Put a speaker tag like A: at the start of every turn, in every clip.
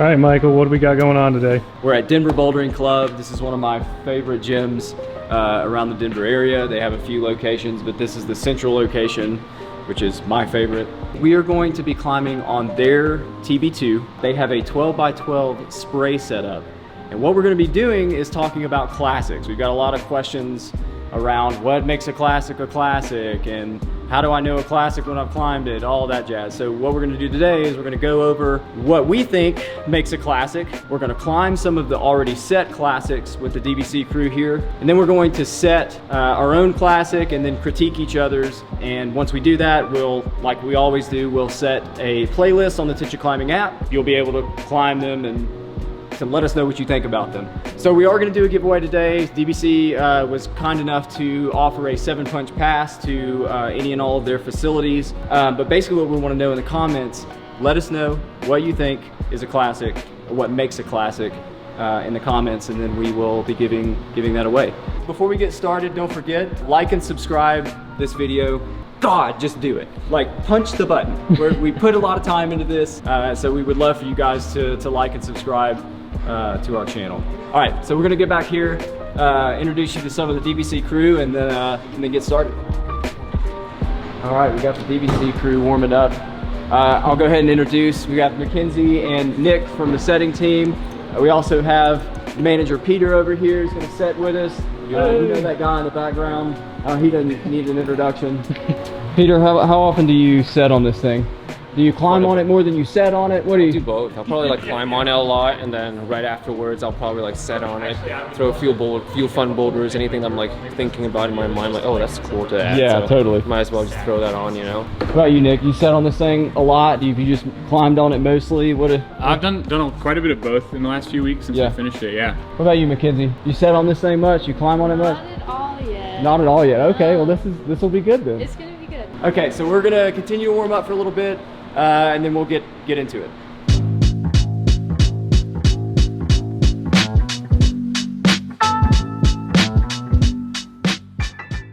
A: All right, Michael, what do we got going on today?
B: We're at Denver Bouldering Club. This is one of my favorite gyms around the Denver area. They have a few locations, but this is the central location, which is my favorite. We are going to be climbing on their TB2. They have a 12 by 12 spray setup. And what we're gonna be doing is talking about classics. We've got a lot of questions around what makes a classic, and how do I know a classic when I've climbed it, all that jazz. So what we're gonna do today is we're gonna go over what we think makes a classic. We're gonna climb some of the already set classics with the DBC crew here. And then we're going to set our own classic and then critique each other's. And once we do that, we'll, like we always do, we'll set a playlist on the Teach Climbing app. You'll be able to climb them and let us know what you think about them. So we are going to do a giveaway today. DBC was kind enough to offer a 7-punch pass to any and all of their facilities. But basically what we want to know in the comments, let us know what you think is a classic, or what makes a classic in the comments, and then we will be giving that away. Before we get started, don't forget, like and subscribe this video. God, just do it. Like, punch the button. We put a lot of time into this, so we would love for you guys to like and subscribe to our channel. All right, so we're gonna get back here, introduce you to some of the DBC crew, and then get started. All right, we got the DBC crew warming up. I'll go ahead and introduce. We got Mackenzie and Nick from the setting team. We also have manager Peter over here who's gonna set with us. You know that guy in the background. He doesn't need an introduction. Peter, how often do you set on this thing? Do you climb on it more than you set on it? What do you
C: do? Both. I'll probably like climb on it a lot, and then right afterwards I'll probably like set on it, throw a few fun boulders, anything I'm like thinking about in my mind, like, oh, that's cool to add.
A: Yeah, so totally.
C: Might as well just throw that on, you know.
B: What about you, Nick? You set on this thing a lot? You just climbed on it mostly?
D: I've done quite a bit of both in the last few weeks since I finished it. Yeah.
B: What about you, Mackenzie? You set on this thing much? You climb on it much?
E: Not at all yet.
B: Not at all yet. Okay, well this will be good then.
E: It's gonna be good.
B: Okay, so we're gonna continue to warm up for a little bit. And then we'll get into it.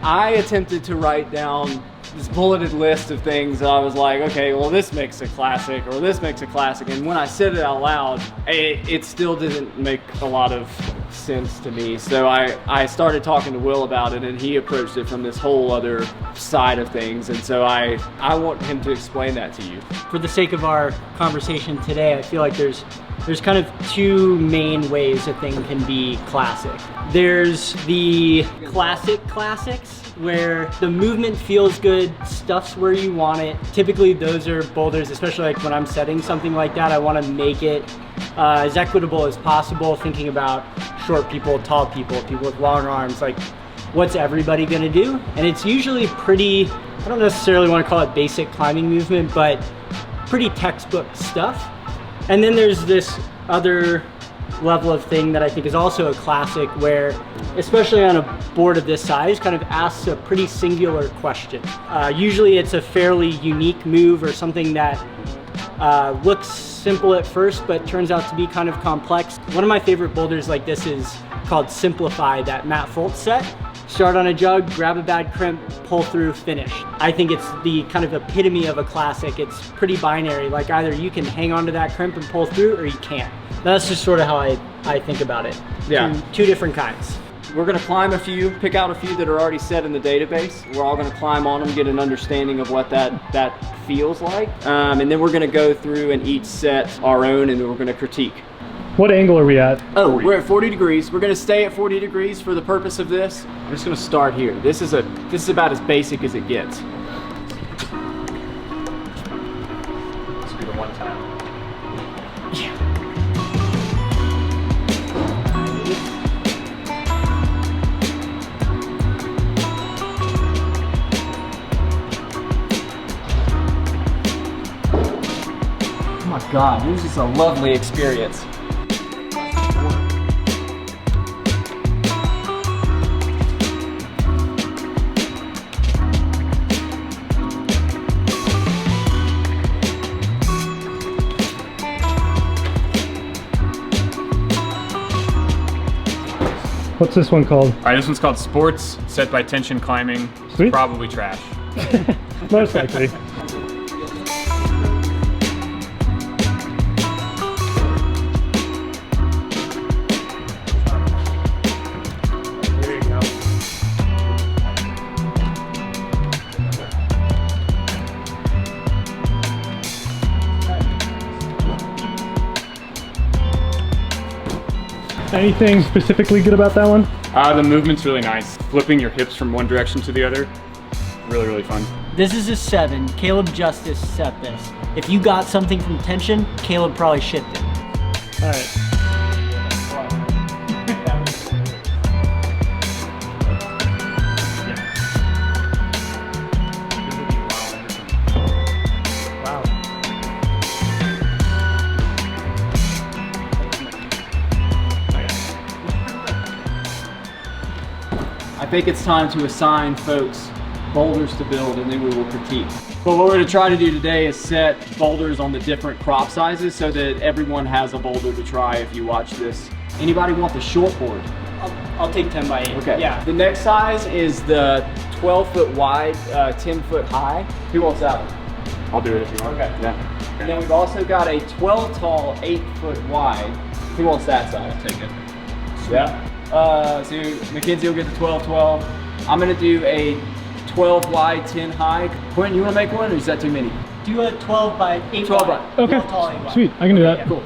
B: I attempted to write down this bulleted list of things that I was like, okay, well this makes a classic, or this makes a classic, and when I said it out loud, it still didn't make a lot of sense to me. So I started talking to Will about it, and he approached it from this whole other side of things, and so I want him to explain that to you.
F: For the sake of our conversation today, I feel like there's kind of two main ways a thing can be classic. There's the classics, where the movement feels good, stuff's where you want it. Typically those are boulders, especially like when I'm setting something like that, I want to make it as equitable as possible, thinking about short people, tall people, people with long arms, like what's everybody gonna do? And it's usually pretty, I don't necessarily want to call it basic climbing movement, but pretty textbook stuff. And then there's this other level of thing that I think is also a classic, where, especially on a board of this size, kind of asks a pretty singular question. Usually it's a fairly unique move or something that looks simple at first, but turns out to be kind of complex. One of my favorite boulders like this is called Simplify, that Matt Foltz set. Start on a jug, grab a bad crimp, pull through, finish. I think it's the kind of epitome of a classic. It's pretty binary, like either you can hang on to that crimp and pull through, or you can't. That's just sort of how I think about it.
B: Yeah.
F: Two different kinds.
B: We're gonna climb a few, pick out a few that are already set in the database. We're all gonna climb on them, get an understanding of what that feels like. And then we're gonna go through and each set our own, and then we're gonna critique.
A: What angle are we at?
B: Oh, we're at 40 degrees. We're gonna stay at 40 degrees for the purpose of this. I'm just gonna start here. This is about as basic as it gets.
D: Let's do the one time.
B: Yeah. Oh my God, this is a lovely experience.
A: What's this one called?
D: All right, this one's called Sports, set by Tension Climbing.
A: Sweet.
D: Probably trash.
A: Most likely. Anything specifically good about that one?
D: The movement's really nice. Flipping your hips from one direction to the other, really, really fun.
F: This is a 7. Caleb Justice set this. If you got something from tension, Caleb probably shipped it.
A: All right. Wow.
B: I think it's time to assign folks boulders to build, and then we will critique. But what we're going to try to do today is set boulders on the different crop sizes so that everyone has a boulder to try if you watch this. Anybody want the short board?
F: I'll take 10 by 8.
B: Okay.
F: Yeah.
B: The next size is the 12-foot wide, 10-foot high. Who wants that one?
D: I'll do it if you want.
B: Okay.
D: Yeah.
B: And then we've also got a 12 tall, 8-foot wide. Who wants that size?
D: I'll take it.
B: Yeah. So Mackenzie will get the 12-12. I'm gonna do a 12 wide, 10 high. Quinn, you wanna make one, or is that too many?
F: Do a 12 by 8
B: 12
F: wide.
B: by-
A: Okay.
F: 12 tall, 8 wide.
A: Sweet. I can do that.
F: yeah.
B: Cool.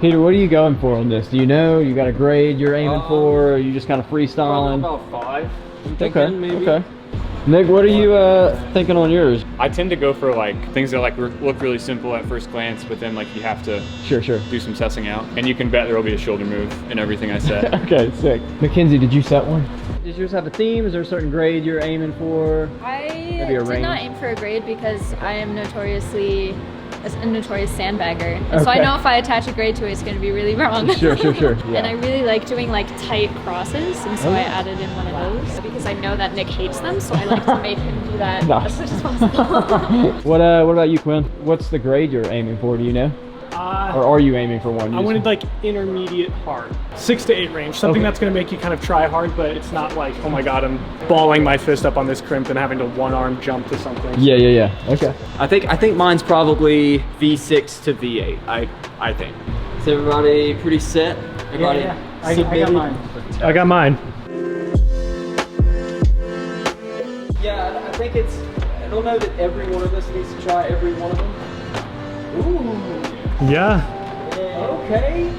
B: Peter, what are you going for on this? Do you know? You got a grade you're aiming for, or are you just kind of freestyling?
C: About 5. I'm thinking
B: Okay,
C: maybe.
B: okay. Nick, what are you thinking on yours?
D: I tend to go for like things that like look really simple at first glance, but then like you have to
B: Sure.
D: do some sussing out. And you can bet there will be a shoulder move in everything I set.
B: Okay, sick. Mackenzie, did you set one? Does yours have a theme? Is there a certain grade you're aiming for?
E: I
B: Maybe a
E: did
B: range?
E: not aim for a grade because I am notoriously a notorious sandbagger. And so I
B: Okay.
E: know if I attach a grade to it, it's going to be really wrong.
B: Sure.
E: And I really like doing like tight crosses, and so I added in one of those because I know that Nick hates them, so I like to make him do that
B: Nice.
E: as much as possible.
B: What about you, Quinn? What's the grade you're aiming for? Do you know? Or are you aiming for one?
A: I wanted like intermediate hard, 6 to 8 range, something that's going to make you kind of try hard, but it's not like, oh my god, I'm balling my fist up on this crimp and having to one arm jump to something.
B: Yeah. Okay. I think mine's probably V6 to V8. I think. Is everybody pretty set? Everybody
F: Yeah. I got mine.
A: I got mine.
B: Yeah, I think it's. I don't know that every one of us needs to try every one of them. Ooh.
A: Yeah.
B: Okay.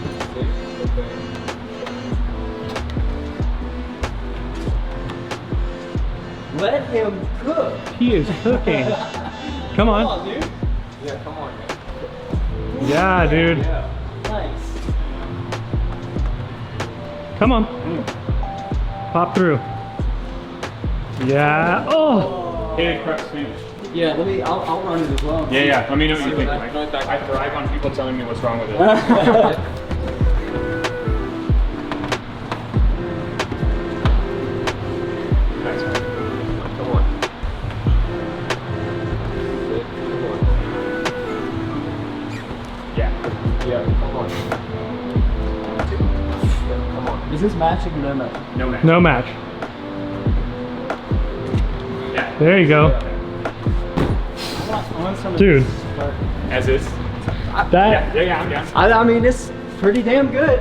B: Let him cook.
A: He is cooking. Come on.
B: Come on, dude. Yeah, come on, man.
A: Yeah, dude.
B: Yeah.
F: Nice.
A: Come on. Pop through. Yeah. Oh.
D: Hey, crux finish.
B: Yeah, I'll run it as well.
D: Yeah. Let me know what you
B: See
D: think.
B: what
D: Like, I thrive on people telling me what's wrong with it. Nice.
C: Come on.
D: Yeah.
C: Yeah, come on. Come on.
B: Is this matching or no match?
D: No match.
A: No match.
D: Yeah.
A: There you go.
F: I want some of
A: Dude.
F: this start.
D: As is.
A: That.
D: Yeah, I'm down.
B: I mean, it's pretty damn good.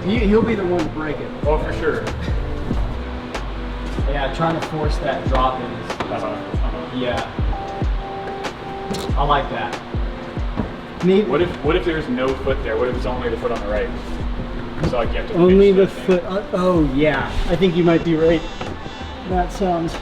B: He'll be the one to break it.
D: Oh, for sure.
B: Yeah, trying to force that drop in is. Yeah. I like that.
F: Maybe
D: What if there's no foot there? What if it's only the foot on the right? So like you have to
F: only
D: pinch
F: the
D: that
F: foot.
D: thing.
F: Oh yeah, I think you might be right. That sounds.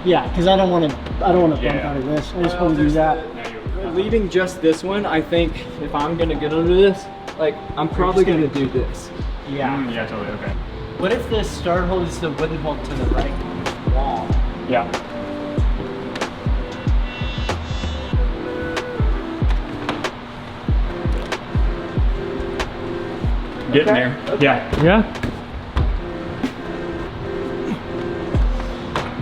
F: Yeah, because I don't want to bump
D: Yeah.
F: out of this. I just want to do that.
D: Now you're-
B: Leaving just this one, I think if I'm gonna get under this, like I'm probably gonna do this.
F: Yeah.
D: Yeah, totally. Okay.
F: What if the start hold is the wooden hold to the right wall?
D: Yeah. Getting there. Yeah.
A: Yeah.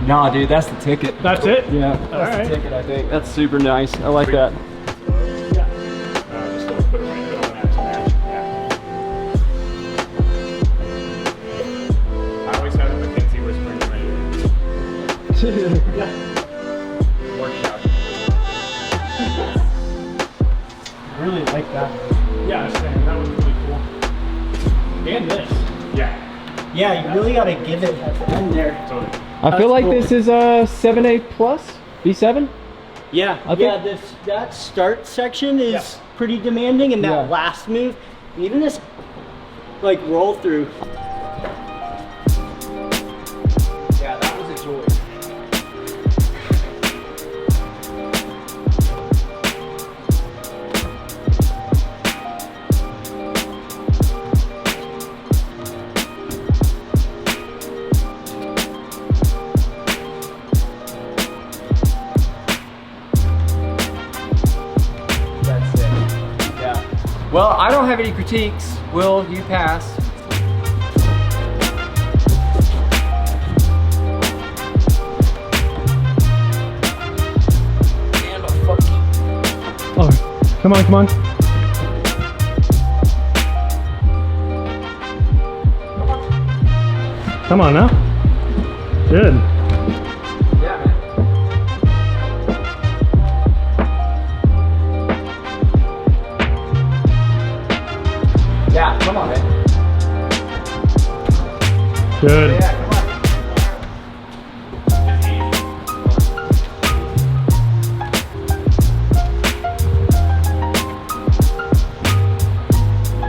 B: Nah, dude, that's the ticket.
A: That's it.
B: Yeah, that's
A: Alright.
B: the ticket. I think that's super nice. I like that.
D: Just put it right foot on that to match. Yeah. I always have Mackenzie whispering in my ear. Workshop.
A: I really like that. Yeah, same. That was really cool. And this.
D: Yeah.
F: Yeah, you really got to give it at the end there.
D: Totally.
B: I feel like this is a 7A plus, B7.
F: Yeah,
B: I
F: yeah.
B: think-
F: That start section is pretty demanding, and that last move, even this like roll through.
B: Yeah, that was a joy. That's it. Yeah. Well, I don't have any critiques. Will you pass?
A: Oh, come on, come on. Come on now. Good.
B: Yeah, man. Yeah, come on, man.
A: Good.
B: Yeah, come on.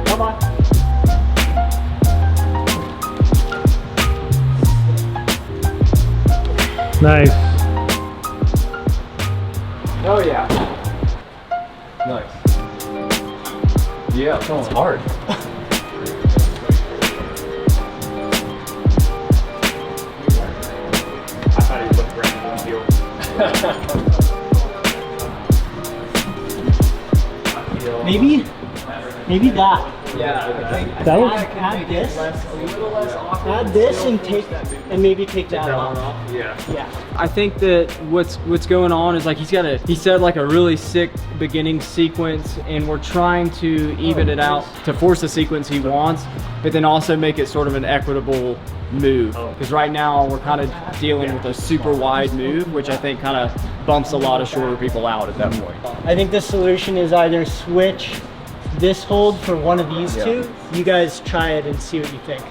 F: Come on.
A: Nice.
B: Oh yeah. Nice. Yeah, it's hard.
D: I thought he looked around the field.
F: Maybe that.
B: Yeah, I think
A: That was
F: Add this.
B: a little less awkward.
F: Add this and maybe take that off.
D: Yeah.
F: Yeah.
B: I think that what's going on is like he said like a really sick beginning sequence, and we're trying to even it out to force the sequence he wants, but then also make it sort of an equitable move. Because right now we're kind of dealing with a super wide move, which I think kind of bumps a lot of shorter people out at that point.
F: I think the solution is either switch this hold for one of these two. You guys try it and see what you think.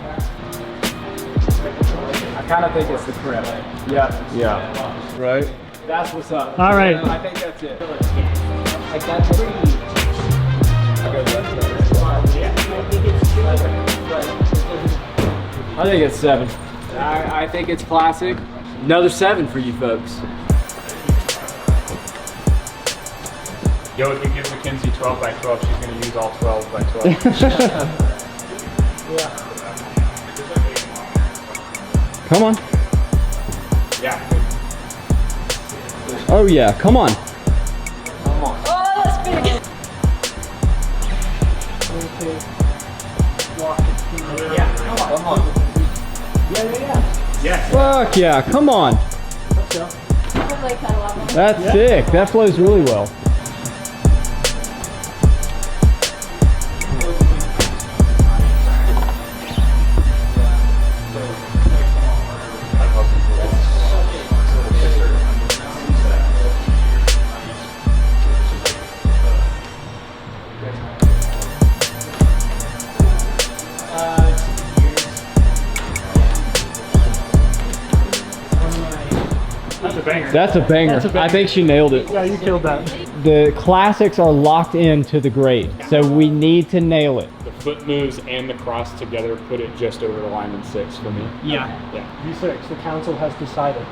B: I kind of think it's the crimp. Yeah. Yeah. Right. That's what's up.
A: All right.
B: I think that's it. Like that's pretty. I go left. I think it's 7. I think it's classic. Another 7 for you folks.
D: Yo, if you give Mackenzie 12 by 12, she's going to use all 12 by 12.
B: Come on.
D: Yeah.
B: Oh yeah, come on.
E: Oh, that's big.
B: Come on.
D: Yes.
B: Fuck yeah, come on.
E: I like that a lot more.
B: That's sick. That flows really well.
A: That's a banger.
B: That's a banger.
A: That's a banger.
B: I think she nailed it.
A: Yeah, you killed that.
B: The classics are locked into the grade, so we need to nail it.
D: The foot moves and the cross together put it just over the line in 6 for me.
F: Yeah.
D: Yeah.
A: V6, the council has decided.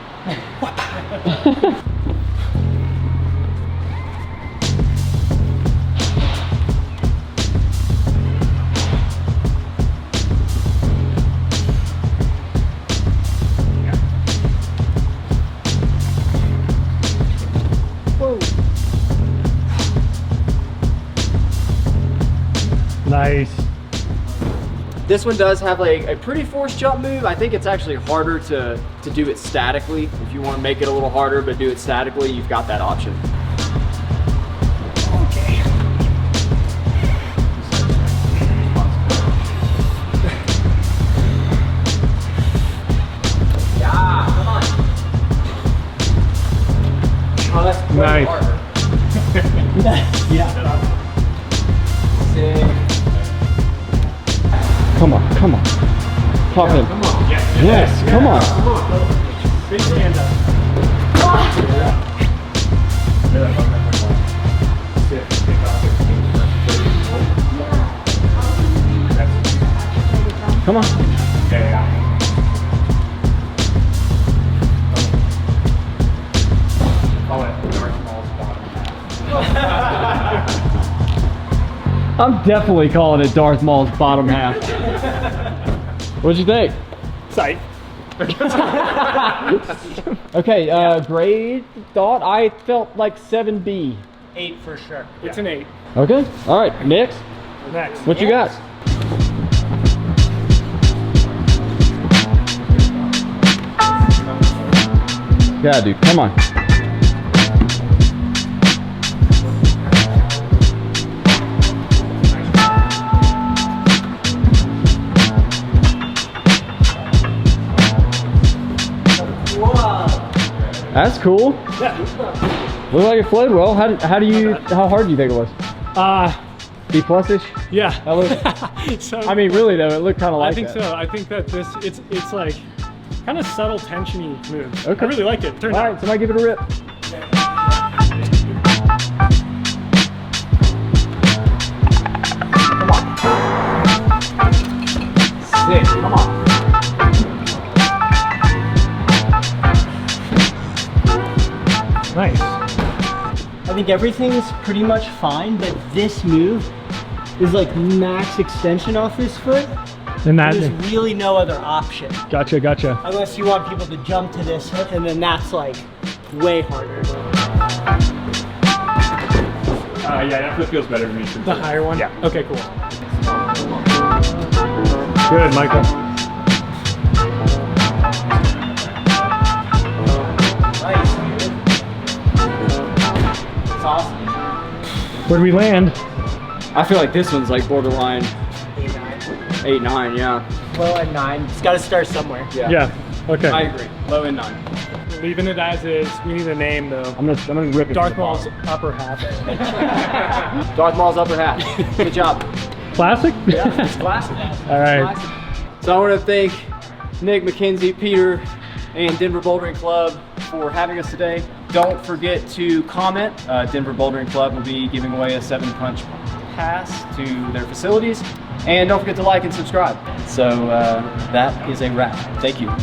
A: Nice.
B: This one does have like a pretty forced jump move. I think it's actually harder to do it statically. If you want to make it a little harder but do it statically, you've got that option.
F: Okay.
B: Yeah, come on. Oh, that's way
A: Nice.
B: harder.
F: Yeah.
B: Sick. Come on, come on. Talk to him.
D: Come on. Yes.
B: Yes, come on.
A: Big stand up.
B: Come on. I'm definitely calling it Darth Maul's bottom half. What'd you think?
A: Sight.
B: Okay, grade thought I felt like 7B.
F: 8 for sure.
A: It's an 8.
B: Okay, all right, next.
A: Next.
B: What you got? Yeah, dude, come on. That's cool.
A: Yeah.
B: Looked like it flowed well. How hard do you think it was? B plus-ish?
A: Yeah.
B: That looked,
A: So,
B: I mean, really though, it looked kind of like
A: I think
B: that.
A: so. I think that this it's like kind of subtle tensiony moves.
B: Okay.
A: I really liked it. Turned
B: All
A: out.
B: right, somebody give it a rip. Sick. Come on.
A: Nice.
F: I think everything's pretty much fine, but this move is like max extension off this foot.
A: And that.
F: There's really no other option.
A: Gotcha.
F: Unless you want people to jump to this, and then that's like way harder.
D: Yeah, that foot feels better to me.
A: The higher one?
D: Yeah.
A: Okay, cool. Good, Michael.
F: Nice, dude. It's awesome.
A: Where'd we land?
B: I feel like this one's like borderline
F: 8-9.
B: 8-9, yeah.
F: Low at 9. It's got to start somewhere.
A: Yeah. Okay.
B: I agree. Low and 9.
A: Leaving it as is. We need a name though.
B: I'm gonna rip it.
A: Darth Maul's upper half.
B: Darth Maul's upper half. Good job.
A: Classic?
F: Yeah, it's classic.
A: All right.
F: Classic.
B: So I want to thank Nick, Mackenzie, Peter, and Denver Bouldering Club for having us today. Don't forget to comment. Denver Bouldering Club will be giving away a 7-punch pass to their facilities. And don't forget to like and subscribe. So that is a wrap. Thank you.